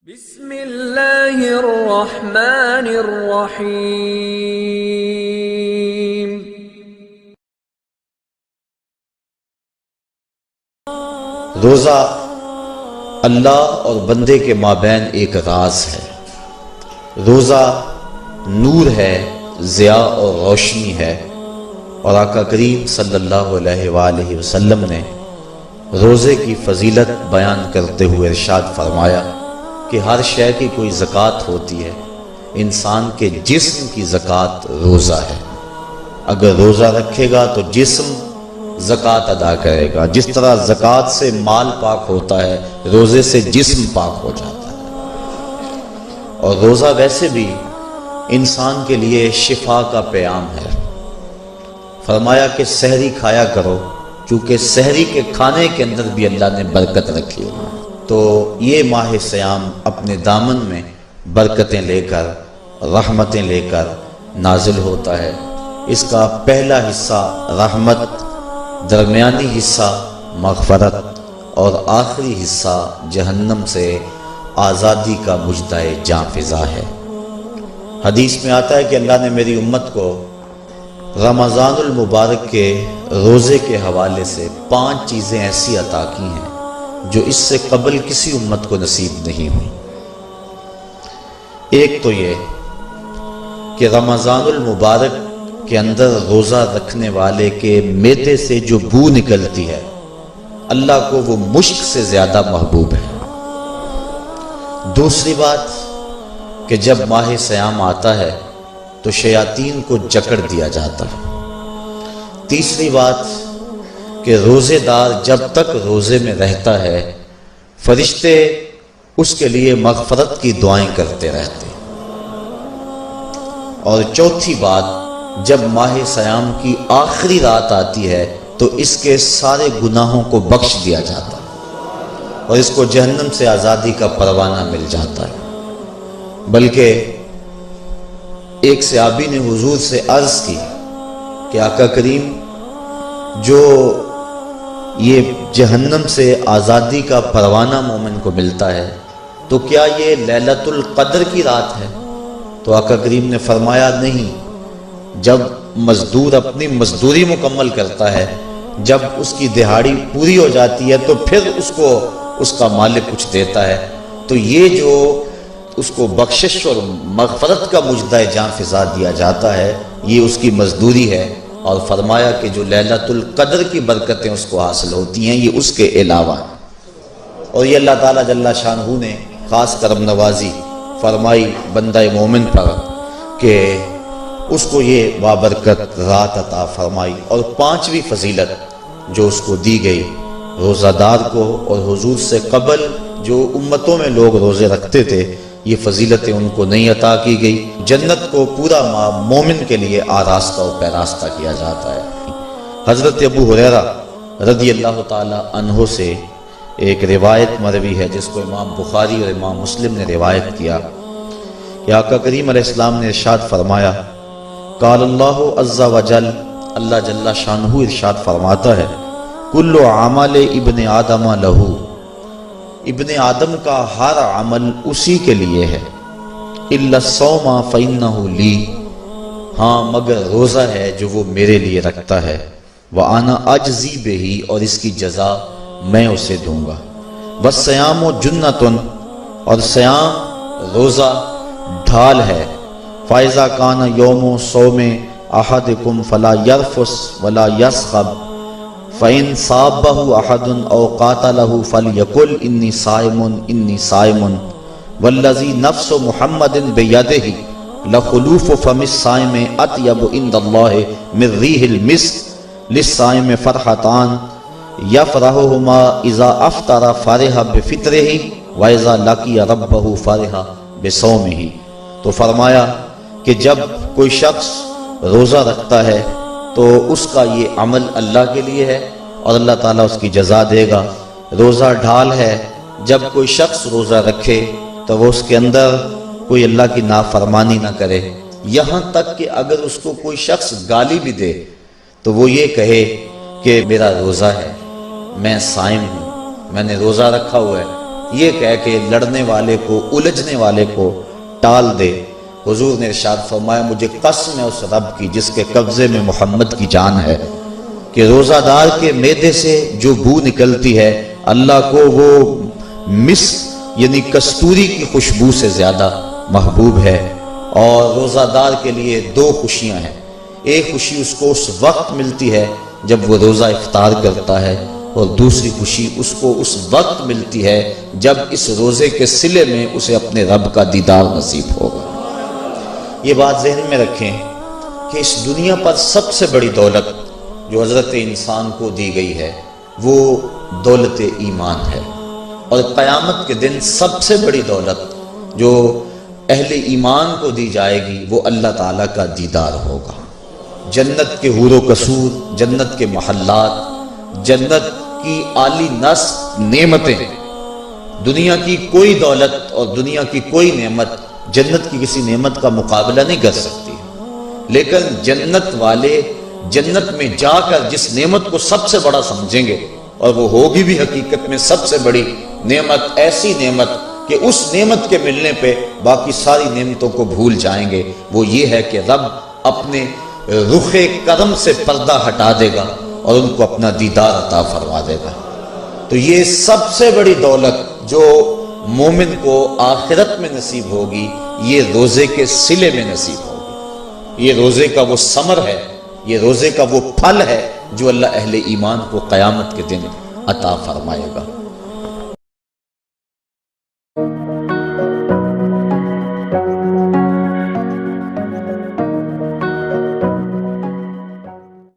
بسم اللہ الرحمن الرحیم۔ روزہ اللہ اور بندے کے مابین ایک راز ہے۔ روزہ نور ہے، ضیاء اور روشنی ہے، اور آقا کریم صلی اللہ علیہ وآلہ وسلم نے روزے کی فضیلت بیان کرتے ہوئے ارشاد فرمایا کہ ہر شے کی کوئی زکوٰۃ ہوتی ہے، انسان کے جسم کی زکوٰۃ روزہ ہے۔ اگر روزہ رکھے گا تو جسم زکوٰۃ ادا کرے گا، جس طرح زکوٰۃ سے مال پاک ہوتا ہے، روزے سے جسم پاک ہو جاتا ہے۔ اور روزہ ویسے بھی انسان کے لیے شفا کا پیام ہے۔ فرمایا کہ سحری کھایا کرو، چونکہ سحری کے کھانے کے اندر بھی اللہ نے برکت رکھی ہے۔ تو یہ ماہ سیام اپنے دامن میں برکتیں لے کر، رحمتیں لے کر نازل ہوتا ہے۔ اس کا پہلا حصہ رحمت، درمیانی حصہ مغفرت، اور آخری حصہ جہنم سے آزادی کا مژدہ جاں فضا ہے۔ حدیث میں آتا ہے کہ اللہ نے میری امت کو رمضان المبارک کے روزے کے حوالے سے 5 چیزیں ایسی عطا کی ہیں جو اس سے قبل کسی امت کو نصیب نہیں ہوئی۔ ایک تو یہ کہ رمضان المبارک کے اندر روزہ رکھنے والے کے معدے سے جو بو نکلتی ہے، اللہ کو وہ مشک سے زیادہ محبوب ہے۔ دوسری بات کہ جب ماہ سیام آتا ہے تو شیاطین کو جکڑ دیا جاتا ہے۔ تیسری بات کہ روزے دار جب تک روزے میں رہتا ہے، فرشتے اس کے لیے مغفرت کی دعائیں کرتے رہتے۔ اور چوتھی بات، جب ماہ سیام کی آخری رات آتی ہے تو اس کے سارے گناہوں کو بخش دیا جاتا ہے اور اس کو جہنم سے آزادی کا پروانہ مل جاتا ہے۔ بلکہ ایک صحابی نے حضور سے عرض کی کہ آقا کریم، جو یہ جہنم سے آزادی کا پروانہ مومن کو ملتا ہے تو کیا یہ لیلۃ القدر کی رات ہے؟ تو آقا کریم نے فرمایا نہیں، جب مزدور اپنی مزدوری مکمل کرتا ہے، جب اس کی دہاڑی پوری ہو جاتی ہے تو پھر اس کو اس کا مالک کچھ دیتا ہے، تو یہ جو اس کو بخشش اور مغفرت کا مژدہ جاں فضا دیا جاتا ہے، یہ اس کی مزدوری ہے۔ اور فرمایا کہ جو لیلۃ القدر کی برکتیں اس کو حاصل ہوتی ہیں، یہ اس کے علاوہ ہیں۔ اور یہ اللہ تعالیٰ جل شانہ نے خاص کرم نوازی فرمائی بندہ مومن پر کہ اس کو یہ بابرکت رات عطا فرمائی۔ اور 5ویں فضیلت جو اس کو دی گئی روزہ دار کو، اور حضور سے قبل جو امتوں میں لوگ روزے رکھتے تھے، یہ فضیلتیں ان کو نہیں عطا کی گئی۔ جنت کو پورا مومن کے لیے آراستہ و پیراستہ کیا جاتا ہے۔ حضرت ابو ہریرہ رضی اللہ تعالی عنہ سے ایک روایت مروی ہے جس کو امام بخاری اور امام مسلم نے روایت کیا کہ آقا کریم علیہ السلام نے ارشاد فرمایا، قال اللہ عز وجل، اللہ جل شانہ ارشاد فرماتا ہے، کل عمل ابن آدم لہو، ابن آدم کا ہر عمل اسی کے لیے ہے، الا الصوم فإنہ لی، ہاں مگر روزہ ہے جو وہ میرے لیے رکھتا ہے، وأنا أجزی بہ، اور اس کی جزا میں اسے دوں گا، والصیام جنۃ، اور سیام روزہ ڈھال ہے، فإذا کان یوم صوم أحدکم فلا یرفث ولا یصخب، فَإِن صَابَّهُ أَحَدٌ أَوْ قَاتَلَهُ فَلْيَقُلْ إِنِّي صَائِمٌ إِنِّي صَائِمٌ وَالَّذِي نَفْسُ مُحَمَّدٍ بِيَدِهِ لَخُلُوفُ فَمِ الصَّائِمِ أَطْيَبُ عِندَ اللَّهِ مِن رِّيحِ الْمِسْكِ لِلصَّائِمِ فَرْحَتَانِ يَفْرَحُهُمَا إِذَا أَفْطَرَ فَرِحَ بِفِطْرِهِ وَإِذَا لَقِيَ رَبَّهُ فَرِحَ بِصَوْمِهِ۔ تو فرمایا کہ جب کوئی شخص روزہ رکھتا ہے تو اس کا یہ عمل اللہ کے لیے ہے اور اللہ تعالیٰ اس کی جزا دے گا۔ روزہ ڈھال ہے، جب کوئی شخص روزہ رکھے تو وہ اس کے اندر کوئی اللہ کی نافرمانی نہ کرے، یہاں تک کہ اگر اس کو کوئی شخص گالی بھی دے تو وہ یہ کہے کہ میرا روزہ ہے، میں صائم ہوں، میں نے روزہ رکھا ہوا ہے، یہ کہہ کہ لڑنے والے کو، الجھنے والے کو ٹال دے۔ حضور نے ارشاد فرمایا مجھے قسم ہے اس رب کی جس کے قبضے میں محمد کی جان ہے کہ روزہ دار کے معدے سے جو بو نکلتی ہے اللہ کو وہ مسک یعنی کستوری کی خوشبو سے زیادہ محبوب ہے۔ اور روزہ دار کے لیے دو خوشیاں ہیں، ایک خوشی اس کو اس وقت ملتی ہے جب وہ روزہ افطار کرتا ہے، اور دوسری خوشی اس کو اس وقت ملتی ہے جب اس روزے کے صلے میں اسے اپنے رب کا دیدار نصیب ہوگا۔ یہ بات ذہن میں رکھیں کہ اس دنیا پر سب سے بڑی دولت جو حضرت انسان کو دی گئی ہے وہ دولت ایمان ہے، اور قیامت کے دن سب سے بڑی دولت جو اہل ایمان کو دی جائے گی وہ اللہ تعالیٰ کا دیدار ہوگا۔ جنت کے حور و قصور، جنت کے محلات، جنت کی اعلی نصب نعمتیں، دنیا کی کوئی دولت اور دنیا کی کوئی نعمت جنت کی کسی نعمت کا مقابلہ نہیں کر سکتی، لیکن جنت والے جنت میں جا کر جس نعمت کو سب سے بڑا سمجھیں گے، اور وہ ہوگی بھی حقیقت میں سب سے بڑی نعمت، ایسی نعمت کہ اس نعمت کے ملنے پہ باقی ساری نعمتوں کو بھول جائیں گے، وہ یہ ہے کہ رب اپنے رخ کرم سے پردہ ہٹا دے گا اور ان کو اپنا دیدار عطا فرما دے گا۔ تو یہ سب سے بڑی دولت جو مومن کو آخرت میں نصیب ہوگی یہ روزے کے صلے میں نصیب ہوگی۔ یہ روزے کا وہ ثمر ہے، یہ روزے کا وہ پھل ہے جو اللہ اہل ایمان کو قیامت کے دن عطا فرمائے گا۔